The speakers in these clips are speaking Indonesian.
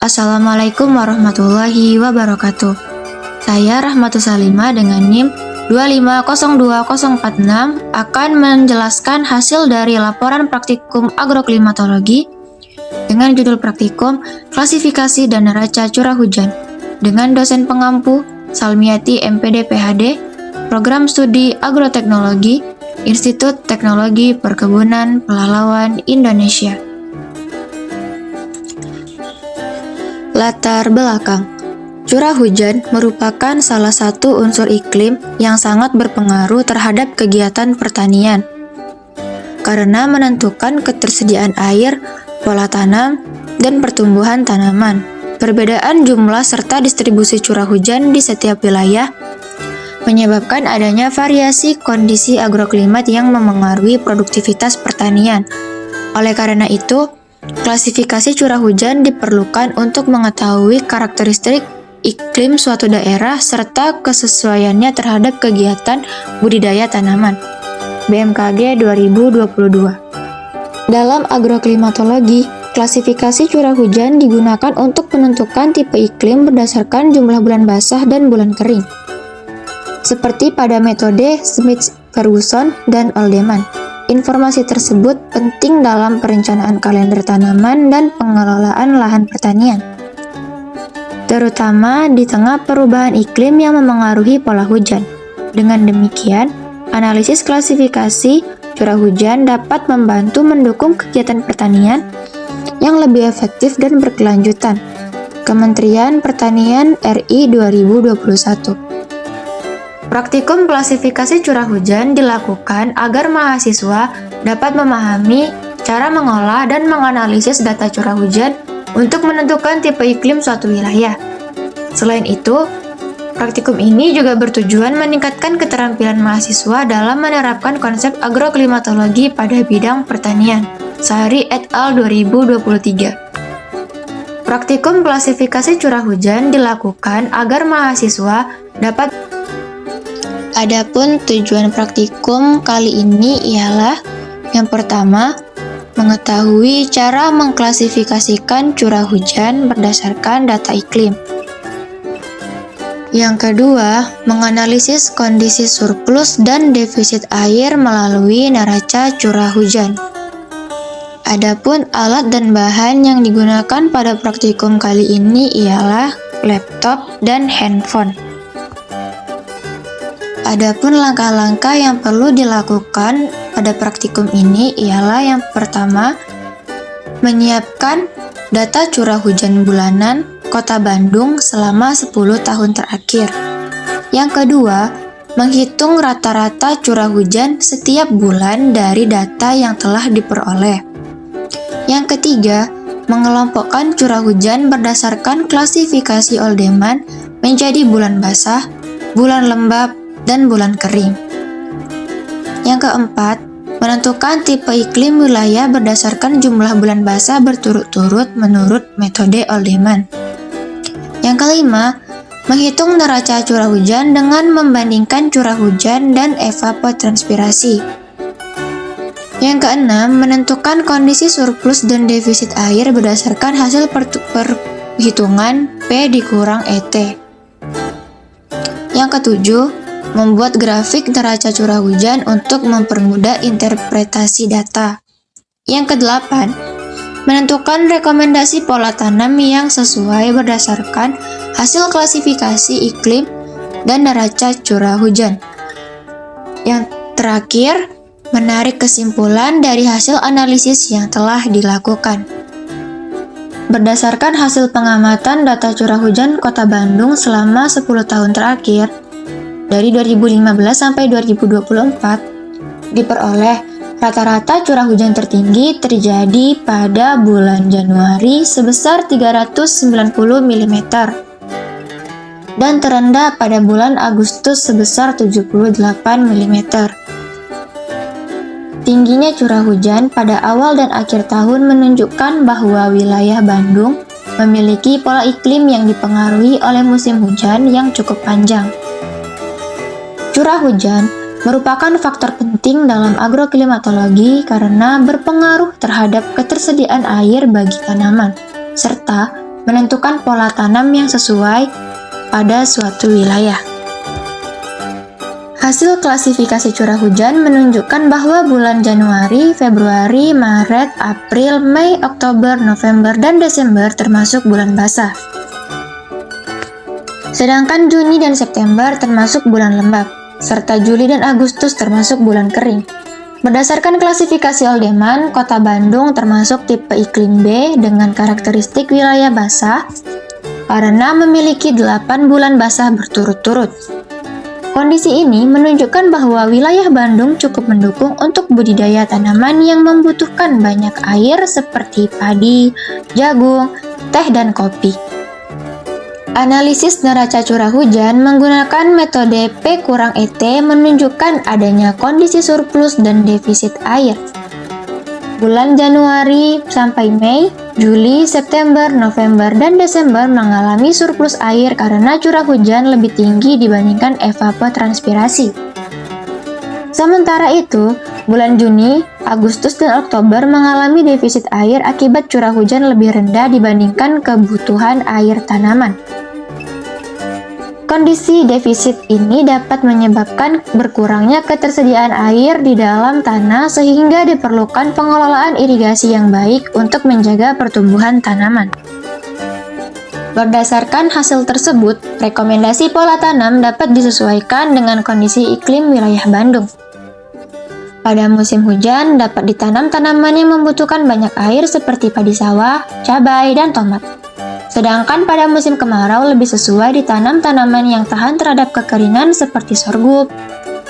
Assalamualaikum warahmatullahi wabarakatuh. Saya Rahmatus Salimah dengan NIM 2502046 akan menjelaskan hasil dari laporan praktikum agroklimatologi dengan judul praktikum klasifikasi dan neraca curah hujan dengan dosen pengampu Salmiati MPD PhD, Program Studi Agroteknologi, Institut Teknologi Perkebunan Pelalawan Indonesia. Latar belakang. Curah hujan merupakan salah satu unsur iklim yang sangat berpengaruh terhadap kegiatan pertanian karena menentukan ketersediaan air, pola tanam, dan pertumbuhan tanaman. Perbedaan jumlah serta distribusi curah hujan di setiap wilayah menyebabkan adanya variasi kondisi agroklimat yang memengaruhi produktivitas pertanian. Oleh karena itu, klasifikasi curah hujan diperlukan untuk mengetahui karakteristik iklim suatu daerah serta kesesuaiannya terhadap kegiatan budidaya tanaman. BMKG 2022. Dalam agroklimatologi, klasifikasi curah hujan digunakan untuk menentukan tipe iklim berdasarkan jumlah bulan basah dan bulan kering. Seperti pada metode Smith-Ferguson dan Oldeman. Informasi tersebut penting dalam perencanaan kalender tanaman dan pengelolaan lahan pertanian, terutama di tengah perubahan iklim yang memengaruhi pola hujan. Dengan demikian, analisis klasifikasi curah hujan dapat membantu mendukung kegiatan pertanian yang lebih efektif dan berkelanjutan. Kementerian Pertanian RI 2021. Praktikum klasifikasi curah hujan dilakukan agar mahasiswa dapat memahami cara mengolah dan menganalisis data curah hujan untuk menentukan tipe iklim suatu wilayah. Selain itu, praktikum ini juga bertujuan meningkatkan keterampilan mahasiswa dalam menerapkan konsep agroklimatologi pada bidang pertanian. Sari et al. 2023. Praktikum klasifikasi curah hujan dilakukan agar mahasiswa dapat. Adapun tujuan praktikum kali ini ialah yang pertama, mengetahui cara mengklasifikasikan curah hujan berdasarkan data iklim. Yang kedua, menganalisis kondisi surplus dan defisit air melalui neraca curah hujan. Adapun alat dan bahan yang digunakan pada praktikum kali ini ialah laptop dan handphone. Adapun langkah-langkah yang perlu dilakukan pada praktikum ini ialah yang pertama, menyiapkan data curah hujan bulanan Kota Bandung selama 10 tahun terakhir. Yang kedua, menghitung rata-rata curah hujan setiap bulan dari data yang telah diperoleh. Yang ketiga, mengelompokkan curah hujan berdasarkan klasifikasi Oldeman menjadi bulan basah, bulan lembab, dan bulan kering. Yang keempat, menentukan tipe iklim wilayah berdasarkan jumlah bulan basah berturut-turut menurut metode Oldeman. Yang kelima, menghitung neraca curah hujan dengan membandingkan curah hujan dan evapotranspirasi. Yang keenam, menentukan kondisi surplus dan defisit air berdasarkan hasil perhitungan P dikurang ET. Yang ketujuh, membuat grafik neraca curah hujan untuk mempermudah interpretasi data. Yang kedelapan, menentukan rekomendasi pola tanam yang sesuai berdasarkan hasil klasifikasi iklim dan neraca curah hujan. Yang terakhir, menarik kesimpulan dari hasil analisis yang telah dilakukan. Berdasarkan hasil pengamatan data curah hujan Kota Bandung selama 10 tahun terakhir, dari 2015 sampai 2024, diperoleh rata-rata curah hujan tertinggi terjadi pada bulan Januari sebesar 390 mm dan terendah pada bulan Agustus sebesar 78 mm. Tingginya curah hujan pada awal dan akhir tahun menunjukkan bahwa wilayah Bandung memiliki pola iklim yang dipengaruhi oleh musim hujan yang cukup panjang. Curah hujan merupakan faktor penting dalam agroklimatologi karena berpengaruh terhadap ketersediaan air bagi tanaman, serta menentukan pola tanam yang sesuai pada suatu wilayah. Hasil klasifikasi curah hujan menunjukkan bahwa bulan Januari, Februari, Maret, April, Mei, Oktober, November, dan Desember termasuk bulan basah. Sedangkan Juni dan September termasuk bulan lembab, serta Juli dan Agustus termasuk bulan kering. Berdasarkan klasifikasi Oldeman, Kota Bandung termasuk tipe iklim B dengan karakteristik wilayah basah karena memiliki 8 bulan basah berturut-turut. Kondisi ini menunjukkan bahwa wilayah Bandung cukup mendukung untuk budidaya tanaman yang membutuhkan banyak air seperti padi, jagung, teh, dan kopi. Analisis neraca curah hujan menggunakan metode P-ET menunjukkan adanya kondisi surplus dan defisit air. Bulan Januari sampai Mei, Juli, September, November, dan Desember mengalami surplus air karena curah hujan lebih tinggi dibandingkan evapotranspirasi. Sementara itu, bulan Juni, Agustus, dan Oktober mengalami defisit air akibat curah hujan lebih rendah dibandingkan kebutuhan air tanaman. Kondisi defisit ini dapat menyebabkan berkurangnya ketersediaan air di dalam tanah sehingga diperlukan pengelolaan irigasi yang baik untuk menjaga pertumbuhan tanaman. Berdasarkan hasil tersebut, rekomendasi pola tanam dapat disesuaikan dengan kondisi iklim wilayah Bandung. Pada musim hujan dapat ditanam tanaman yang membutuhkan banyak air seperti padi sawah, cabai, dan tomat. Sedangkan pada musim kemarau lebih sesuai ditanam tanaman yang tahan terhadap kekeringan seperti sorghum,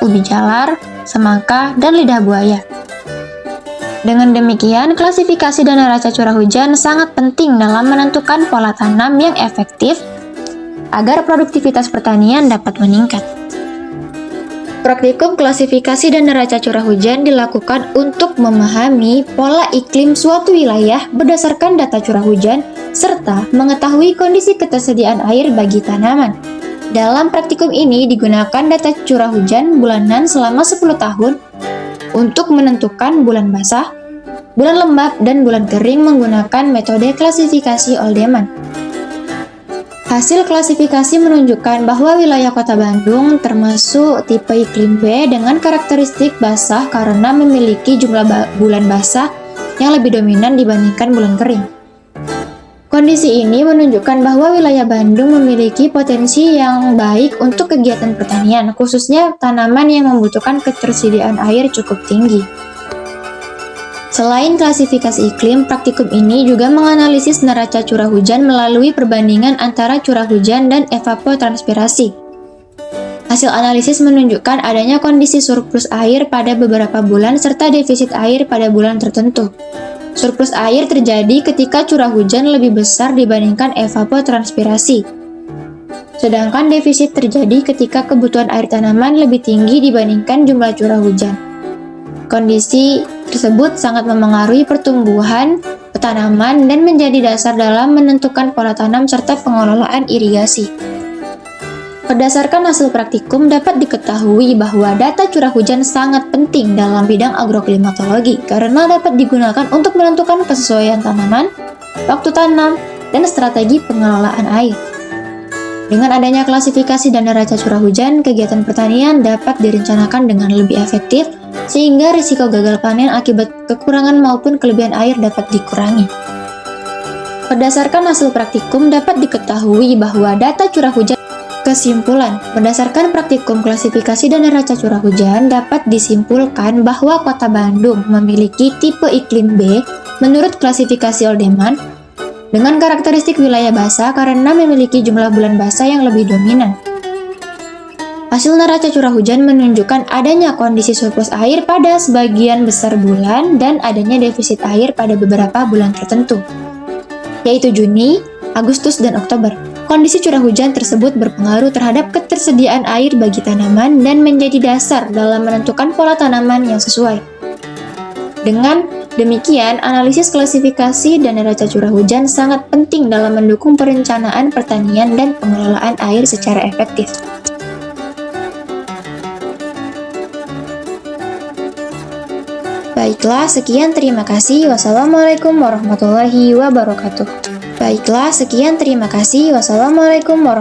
ubi jalar, semangka, dan lidah buaya. Dengan demikian, klasifikasi dan neraca curah hujan sangat penting dalam menentukan pola tanam yang efektif agar produktivitas pertanian dapat meningkat. Praktikum klasifikasi dan neraca curah hujan dilakukan untuk memahami pola iklim suatu wilayah berdasarkan data curah hujan serta mengetahui kondisi ketersediaan air bagi tanaman. Dalam praktikum ini digunakan data curah hujan bulanan selama 10 tahun untuk menentukan bulan basah, bulan lembab, dan bulan kering menggunakan metode klasifikasi Oldeman. Hasil klasifikasi menunjukkan bahwa wilayah Kota Bandung termasuk tipe iklim B dengan karakteristik basah karena memiliki jumlah bulan basah yang lebih dominan dibandingkan bulan kering. Kondisi ini menunjukkan bahwa wilayah Bandung memiliki potensi yang baik untuk kegiatan pertanian, khususnya tanaman yang membutuhkan ketersediaan air cukup tinggi. Selain klasifikasi iklim, praktikum ini juga menganalisis neraca curah hujan melalui perbandingan antara curah hujan dan evapotranspirasi. Hasil analisis menunjukkan adanya kondisi surplus air pada beberapa bulan serta defisit air pada bulan tertentu. Surplus air terjadi ketika curah hujan lebih besar dibandingkan evapotranspirasi. Sedangkan defisit terjadi ketika kebutuhan air tanaman lebih tinggi dibandingkan jumlah curah hujan. Kondisi tersebut sangat memengaruhi pertumbuhan tanaman dan menjadi dasar dalam menentukan pola tanam serta pengelolaan irigasi. Berdasarkan hasil praktikum dapat diketahui bahwa data curah hujan sangat penting dalam bidang agroklimatologi karena dapat digunakan untuk menentukan kesesuaian tanaman, waktu tanam, dan strategi pengelolaan air. Dengan adanya klasifikasi dan neraca curah hujan, kegiatan pertanian dapat direncanakan dengan lebih efektif sehingga risiko gagal panen akibat kekurangan maupun kelebihan air dapat dikurangi. Berdasarkan hasil praktikum dapat diketahui bahwa data curah hujan. Kesimpulan, berdasarkan praktikum klasifikasi dan neraca curah hujan dapat disimpulkan bahwa Kota Bandung memiliki tipe iklim B menurut klasifikasi Oldeman dengan karakteristik wilayah basah karena memiliki jumlah bulan basah yang lebih dominan. Hasil neraca curah hujan menunjukkan adanya kondisi surplus air pada sebagian besar bulan dan adanya defisit air pada beberapa bulan tertentu, yaitu Juni, Agustus, dan Oktober. Kondisi curah hujan tersebut berpengaruh terhadap ketersediaan air bagi tanaman dan menjadi dasar dalam menentukan pola tanaman yang sesuai. Dengan demikian, analisis klasifikasi dan neraca curah hujan sangat penting dalam mendukung perencanaan pertanian dan pengelolaan air secara efektif. Baiklah, sekian, terima kasih. Wassalamualaikum warahmatullahi wabarakatuh. Baiklah, sekian terima kasih. Wassalamualaikum warahmatullahi wabarakatuh.